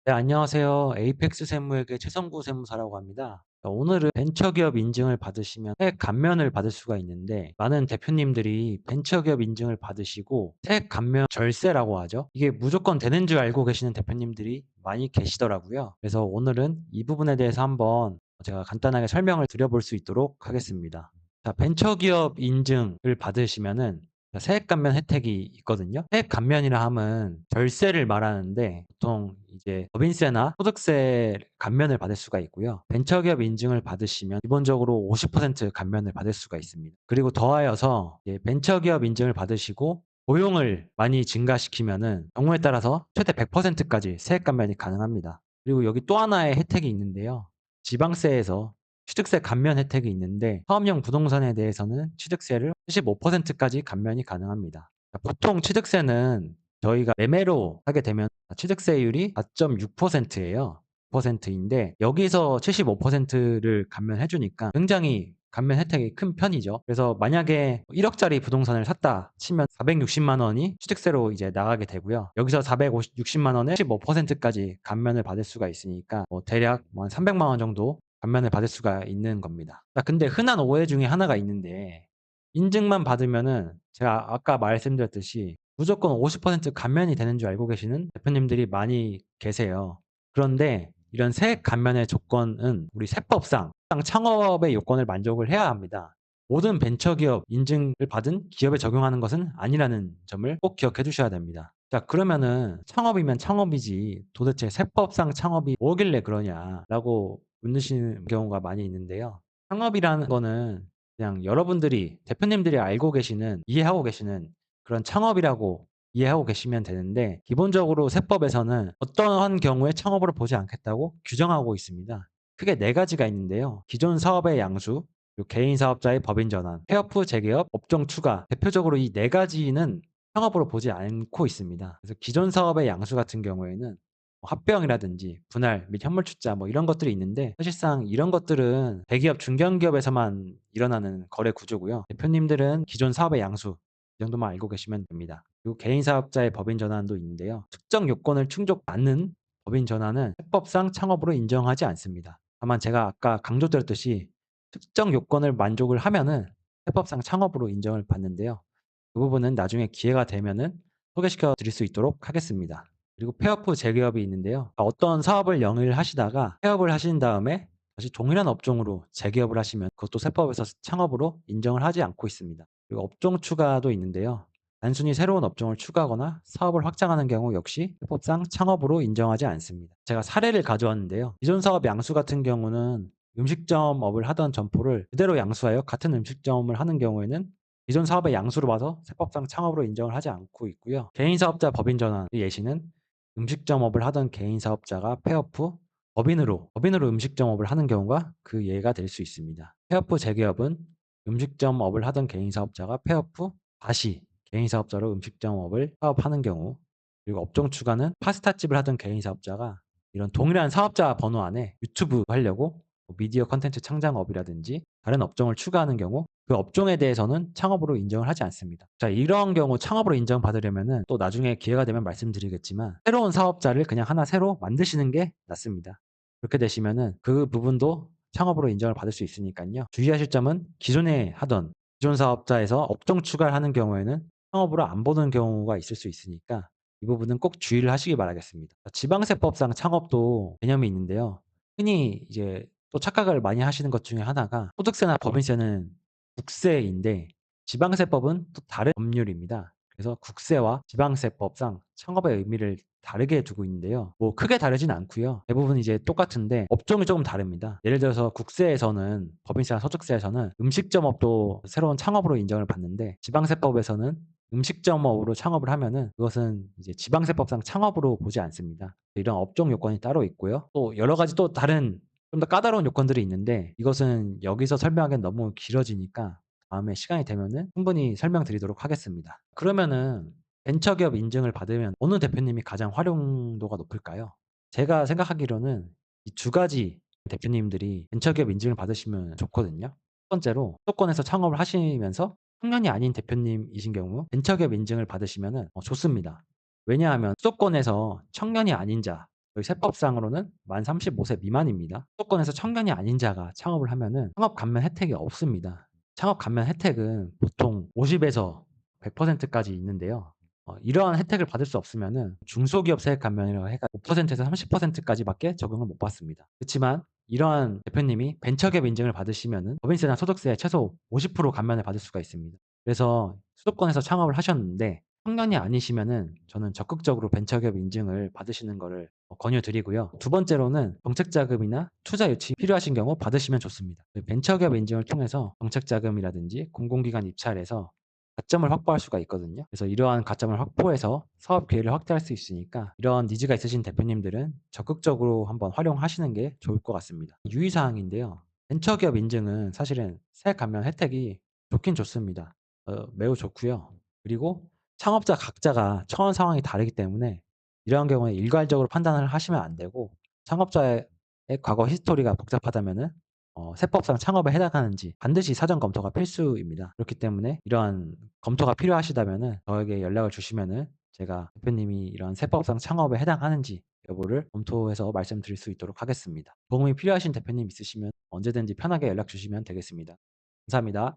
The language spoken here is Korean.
네, 안녕하세요. 에이펙스 세무에게 최성구 세무사라고 합니다. 오늘은 벤처기업 인증을 받으시면 세액 감면을 받을 수가 있는데, 많은 대표님들이 벤처기업 인증을 받으시고 세액 감면 절세라고 하죠. 이게 무조건 되는 줄 알고 계시는 대표님들이 많이 계시더라고요. 그래서 오늘은 이 부분에 대해서 한번 제가 간단하게 설명을 드려볼 수 있도록 하겠습니다. 자, 벤처기업 인증을 받으시면은 세액 감면 혜택이 있거든요. 세액 감면이라 함은 절세를 말하는데, 보통 이제 법인세나 소득세 감면을 받을 수가 있고요. 벤처기업 인증을 받으시면 기본적으로 50% 감면을 받을 수가 있습니다. 그리고 더하여서 이제 벤처기업 인증을 받으시고 고용을 많이 증가시키면은 경우에 따라서 최대 100%까지 세액 감면이 가능합니다. 그리고 여기 또 하나의 혜택이 있는데요. 지방세에서 취득세 감면 혜택이 있는데, 사업용 부동산에 대해서는 취득세를 75%까지 감면이 가능합니다. 보통 취득세는 저희가 매매로 하게 되면 취득세율이 4.6%예요. %인데 여기서 75%를 감면해 주니까 굉장히 감면 혜택이 큰 편이죠. 그래서 만약에 1억 짜리 부동산을 샀다 치면 460만 원이 취득세로 이제 나가게 되고요. 여기서 460만 원에 15%까지 감면을 받을 수가 있으니까 대략 한 300만 원 정도 감면을 받을 수가 있는 겁니다. 근데 흔한 오해 중에 하나가 있는데, 인증만 받으면은 제가 아까 말씀드렸듯이 무조건 50% 감면이 되는 줄 알고 계시는 대표님들이 많이 계세요. 그런데 이런 세액 감면의 조건은 우리 세법상 창업의 요건을 만족을 해야 합니다. 모든 벤처기업 인증을 받은 기업에 적용하는 것은 아니라는 점을 꼭 기억해 두셔야 됩니다. 자, 그러면은 창업이면 창업이지 도대체 세법상 창업이 뭐길래 그러냐라고 묻으시는 경우가 많이 있는데요. 창업이라는 거는 그냥 여러분들이 대표님들이 알고 계시는 이해하고 계시는 그런 창업이라고 이해하고 계시면 되는데, 기본적으로 세법에서는 어떠한 경우에 창업으로 보지 않겠다고 규정하고 있습니다. 크게 네 가지가 있는데요. 기존 사업의 양수, 그리고 개인 사업자의 법인 전환, 폐업 후 재개업, 업종 추가. 대표적으로 이 네 가지는 창업으로 보지 않고 있습니다. 그래서 기존 사업의 양수 같은 경우에는 합병이라든지 분할 및 현물 출자 이런 것들이 있는데, 사실상 이런 것들은 대기업, 중견기업에서만 일어나는 거래 구조고요. 대표님들은 기존 사업의 양수 이 정도만 알고 계시면 됩니다. 그리고 개인 사업자의 법인 전환도 있는데요. 특정 요건을 충족 않는 법인 전환은 세법상 창업으로 인정하지 않습니다. 다만 제가 아까 강조드렸듯이 특정 요건을 만족을 하면은 세법상 창업으로 인정을 받는데요. 그 부분은 나중에 기회가 되면은 소개시켜 드릴 수 있도록 하겠습니다. 그리고 폐업 후 재개업이 있는데요. 어떤 사업을 영위하시다가 폐업을 하신 다음에 다시 동일한 업종으로 재개업을 하시면 그것도 세법에서 창업으로 인정을 하지 않고 있습니다. 그리고 업종 추가도 있는데요. 단순히 새로운 업종을 추가하거나 사업을 확장하는 경우 역시 세법상 창업으로 인정하지 않습니다. 제가 사례를 가져왔는데요. 기존 사업 양수 같은 경우는 음식점업을 하던 점포를 그대로 양수하여 같은 음식점을 하는 경우에는 기존 사업의 양수로 봐서 세법상 창업으로 인정을 하지 않고 있고요. 개인 사업자 법인 전환의 예시는 음식점업을 하던 개인 사업자가 폐업 후 법인으로 음식점업을 하는 경우가 그 예가 될 수 있습니다. 폐업 후 재개업은 음식점업을 하던 개인 사업자가 폐업 후 다시 개인 사업자로 음식점업을 사업하는 경우, 그리고 업종 추가는 파스타집을 하던 개인 사업자가 이런 동일한 사업자 번호 안에 유튜브 하려고 미디어 콘텐츠 창작업이라든지 다른 업종을 추가하는 경우, 그 업종에 대해서는 창업으로 인정을 하지 않습니다. 자, 이런 경우 창업으로 인정받으려면은 또 나중에 기회가 되면 말씀드리겠지만 새로운 사업자를 그냥 하나 새로 만드시는 게 낫습니다. 그렇게 되시면은 그 부분도 창업으로 인정을 받을 수 있으니깐요. 주의하실 점은 기존에 하던 기존 사업자에서 업종 추가를 하는 경우에는 창업으로 안 보는 경우가 있을 수 있으니까 이 부분은 꼭 주의를 하시기 바라겠습니다. 지방세법상 창업도 개념이 있는데요. 흔히 이제 또 착각을 많이 하시는 것 중에 하나가 소득세나 법인세는 국세인데 지방세법은 또 다른 법률입니다. 그래서 국세와 지방세법상 창업의 의미를 다르게 두고 있는데요. 크게 다르진 않고요. 대부분 이제 똑같은데 업종이 조금 다릅니다. 예를 들어서 국세에서는 법인세나 소득세에서는 음식점업도 새로운 창업으로 인정을 받는데, 지방세법에서는 음식점업으로 창업을 하면은 그것은 이제 지방세법상 창업으로 보지 않습니다. 이런 업종 요건이 따로 있고요. 또 여러 가지 또 다른 좀 더 까다로운 요건들이 있는데, 이것은 여기서 설명하기엔 너무 길어지니까 다음에 시간이 되면은 충분히 설명드리도록 하겠습니다. 그러면은 벤처기업 인증을 받으면 어느 대표님이 가장 활용도가 높을까요? 제가 생각하기로는 이 두 가지 대표님들이 벤처기업 인증을 받으시면 좋거든요. 첫 번째로 수도권에서 창업을 하시면서 청년이 아닌 대표님이신 경우 벤처기업 인증을 받으시면은 좋습니다. 왜냐하면 수도권에서 청년이 아닌 자, 저희 세법상으로는 만 35세 미만입니다. 수도권에서 청년이 아닌 자가 창업을 하면은 창업 감면 혜택이 없습니다. 창업 감면 혜택은 보통 50에서 100% 까지 있는데요. 이러한 혜택을 받을 수 없으면은 중소기업 세액 감면이라고 해가 5% 에서 30% 까지밖에 적용을 못 받습니다. 그치만 이러한 대표님이 벤처기업 인증을 받으시면은 법인세나 소득세에 최소 50% 감면을 받을 수가 있습니다. 그래서 수도권에서 창업을 하셨는데 청년이 아니시면은 저는 적극적으로 벤처기업 인증을 받으시는 거를 권유드리고요. 두 번째로는 정책자금이나 투자 유치 필요하신 경우 받으시면 좋습니다. 그 벤처기업 인증을 통해서 정책자금이라든지 공공기관 입찰에서 가점을 확보할 수가 있거든요. 그래서 이러한 가점을 확보해서 사업 기회를 확대할 수 있으니까 이런 니즈가 있으신 대표님들은 적극적으로 한번 활용하시는 게 좋을 것 같습니다. 유의사항인데요. 벤처기업 인증은 사실은 세액 감면 혜택이 좋긴 좋습니다. 매우 좋고요. 그리고 창업자 각자가 처한 상황이 다르기 때문에 이러한 경우에 일괄적으로 판단을 하시면 안 되고 창업자의 과거 히스토리가 복잡하다면은 세법상 창업에 해당하는지 반드시 사전 검토가 필수입니다. 그렇기 때문에 이러한 검토가 필요하시다면은 저에게 연락을 주시면은 제가 대표님이 이런 세법상 창업에 해당하는지 여부를 검토해서 말씀드릴 수 있도록 하겠습니다. 도움이 필요하신 대표님 있으시면 언제든지 편하게 연락 주시면 되겠습니다. 감사합니다.